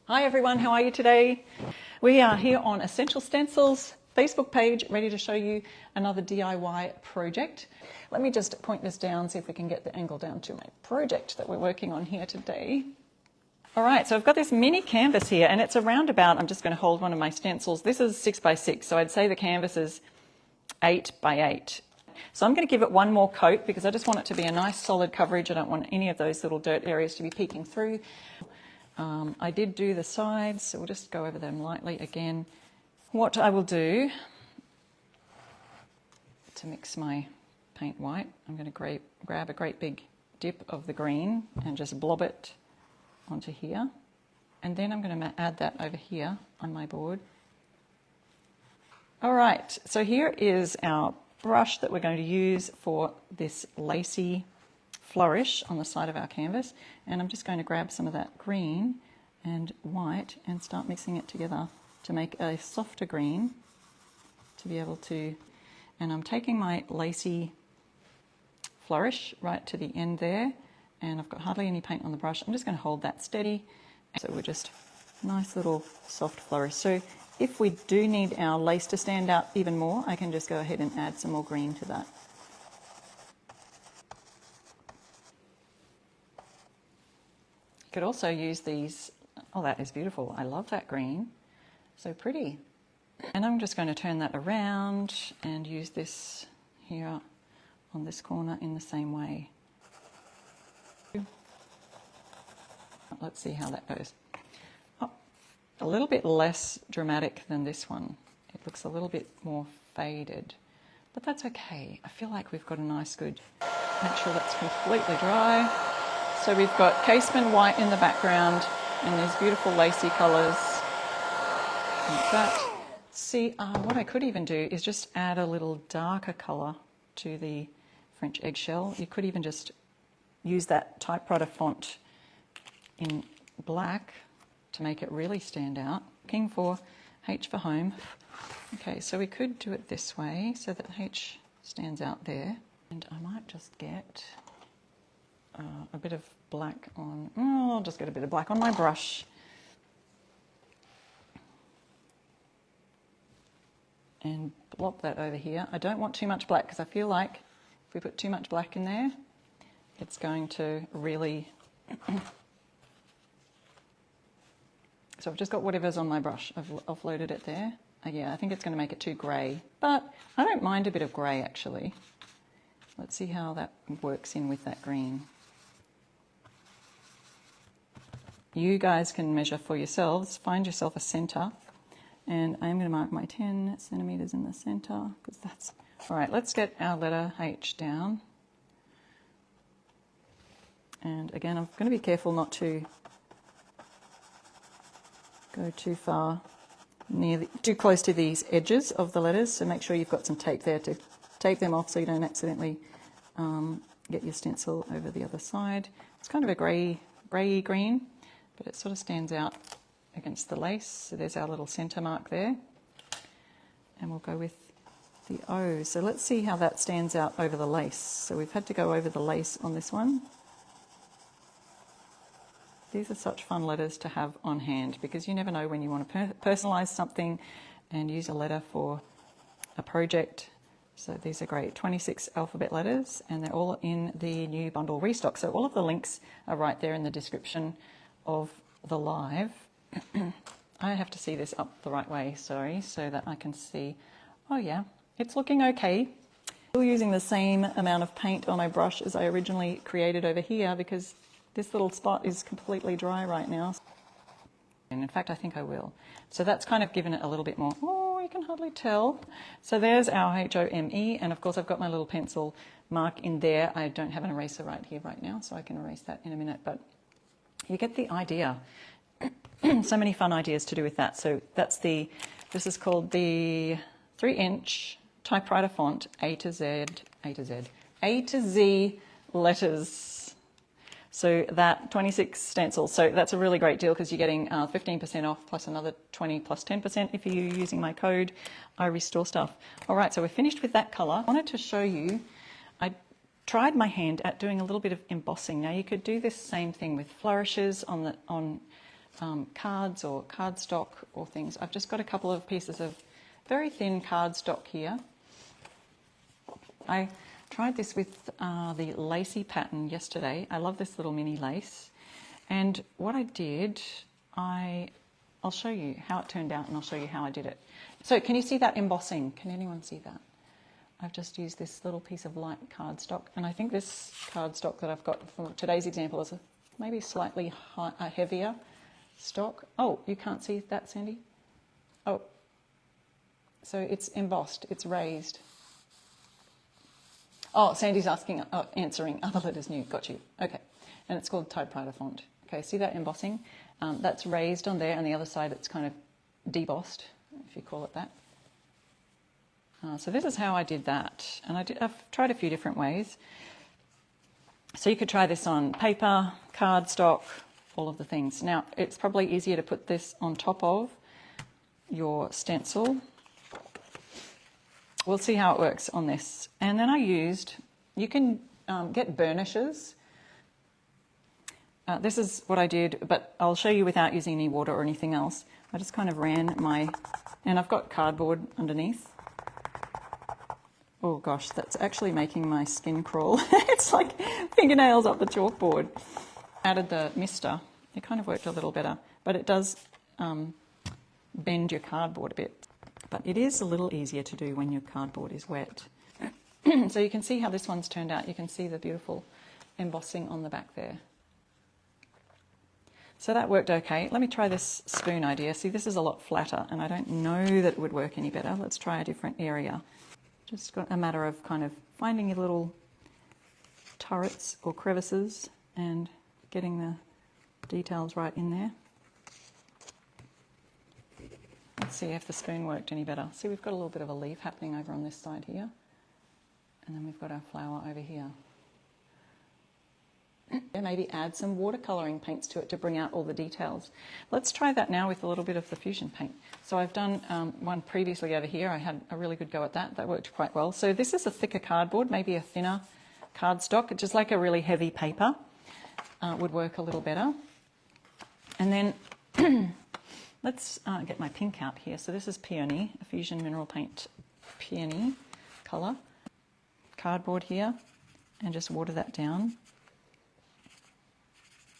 Hi everyone, how are you today? We are here on Essential Stencils Facebook page, ready to show you another DIY project. Let me just point this down, see if we can get the angle down to my project that we're working on here today. All right, so I've got this mini canvas here, and it's around about, I'm just going to hold one of my stencils. This is 6 by 6, so I'd say the canvas is 8 by 8. So I'm going to give it one more coat because I just want it to be a nice solid coverage. I don't want any of those little dirt areas to be peeking through. I did do the sides, so we'll just go over them lightly again. What I will do to mix my paint white, I'm going to grab a great big dip of the green and just blob it onto here. And then I'm going to add that over here on my board. All right, so here is our brush that we're going to use for this lacy flourish on the side of our canvas, and I'm just going to grab some of that green and white and start mixing it together to make a softer green to be able to, and I'm taking my lacy flourish right to the end there, and I've got hardly any paint on the brush. I'm just going to hold that steady, so we're just nice little soft flourish. So if we do need our lace to stand out even more, I can just go ahead and add some more green to that. You could also use these, oh that is beautiful, I love that green, so pretty. And I'm just going to turn that around and use this here on this corner in the same way. Let's see how that goes. Oh, a little bit less dramatic than this one. It looks a little bit more faded, but that's okay. I feel like we've got a nice good, make sure that's completely dry. So we've got casement white in the background and these beautiful lacy colours like that. See, what I could even do is just add a little darker colour to the French eggshell. You could even just use that typewriter font in black to make it really stand out. Looking for H for home. Okay, so we could do it this way so that H stands out there. And I might just get a bit of black on, I'll just get a bit of black on my brush. And blob that over here. I don't want too much black because I feel like if we put too much black in there, it's going to really... So I've just got whatever's on my brush. I've offloaded it there. Yeah, I think it's going to make it too grey, but I don't mind a bit of grey actually. Let's see how that works in with that green. You guys can measure for yourselves, find yourself a centre, and I'm going to mark my 10 centimetres in the centre because that's... All right, let's get our letter H down. And again, I'm going to be careful not to go too far too close to these edges of the letters, so make sure you've got some tape there to tape them off so you don't accidentally get your stencil over the other side. It's kind of a grey green, but it sort of stands out against the lace. So there's our little centre mark there. And we'll go with the O. So let's see how that stands out over the lace. So we've had to go over the lace on this one. These are such fun letters to have on hand because you never know when you want to personalise something and use a letter for a project. So these are great, 26 alphabet letters, and they're all in the new bundle restock. So all of the links are right there in the description of the live. I have to see this up the right way, sorry, so that I can see, oh yeah, it's looking okay. Still using the same amount of paint on my brush as I originally created over here because this little spot is completely dry right now. And in fact, I think I will. So that's kind of given it a little bit more, oh, you can hardly tell. So there's our H-O-M-E, and of course I've got my little pencil mark in there. I don't have an eraser right here right now, so I can erase that in a minute, but you get the idea. So many fun ideas to do with that. So that's this is called the 3-inch typewriter font, A to Z letters. So that 26 stencils. So that's a really great deal because you're getting 15% off plus another 20 plus 10% if you're using my code, I restore stuff. All right, so we're finished with that color. I wanted to show you, I tried my hand at doing a little bit of embossing. Now you could do this same thing with flourishes on cards or cardstock or things. I've just got a couple of pieces of very thin cardstock here. I tried this with the lacy pattern yesterday. I love this little mini lace. And what I did, I'll show you how it turned out and I'll show you how I did it. So can you see that embossing? Can anyone see that? I've just used this little piece of light cardstock, and I think this cardstock that I've got for today's example is maybe slightly heavier stock. Oh, you can't see that, Sandy? Oh, so it's embossed, it's raised. Oh, Sandy's asking, answering, other letters new, got you. Okay, and it's called Typewriter font. Okay, see that embossing? That's raised on there, and the other side it's kind of debossed, if you call it that. So this is how I did that, and I've tried a few different ways. So you could try this on paper, cardstock, all of the things. Now, it's probably easier to put this on top of your stencil. We'll see how it works on this. And then I used, you can get burnishes. This is what I did, but I'll show you without using any water or anything else. I just kind of ran and I've got cardboard underneath. Oh gosh, that's actually making my skin crawl. It's like fingernails up the chalkboard. Added the mister. It kind of worked a little better, but it does bend your cardboard a bit. But it is a little easier to do when your cardboard is wet. So you can see how this one's turned out. You can see the beautiful embossing on the back there. So that worked okay. Let me try this spoon idea. See, this is a lot flatter, and I don't know that it would work any better. Let's try a different area. Just got a matter of kind of finding your little turrets or crevices and getting the details right in there. Let's see if the spoon worked any better. See, we've got a little bit of a leaf happening over on this side here. And then we've got our flower over here. And maybe add some watercolouring paints to it to bring out all the details. Let's try that now with a little bit of the fusion paint. So I've done one previously over here. I had a really good go at that. That worked quite well. So this is a thicker cardboard, maybe a thinner cardstock, just like a really heavy paper would work a little better. And then let's get my pink out here. So this is Peony, a Fusion Mineral Paint Peony colour. Cardboard here, and just water that down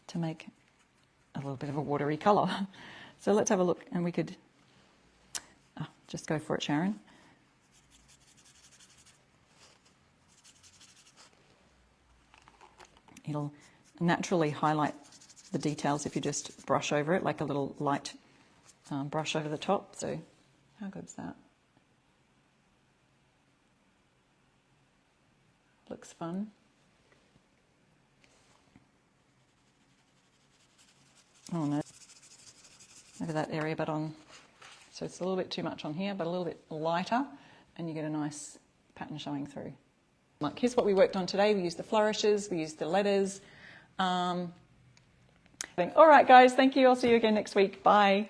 to make a little bit of a watery colour. So let's have a look, and we could just go for it, Sharon. It'll naturally highlight the details if you just brush over it, like a little light brush over the top. So how good's that? Looks fun. Oh no, over that area, but on, so it's a little bit too much on here, but a little bit lighter, and you get a nice pattern showing through. Like, here's what we worked on today. We used the flourishes, we used the letters. All right, guys, thank you. I'll see you again next week. Bye.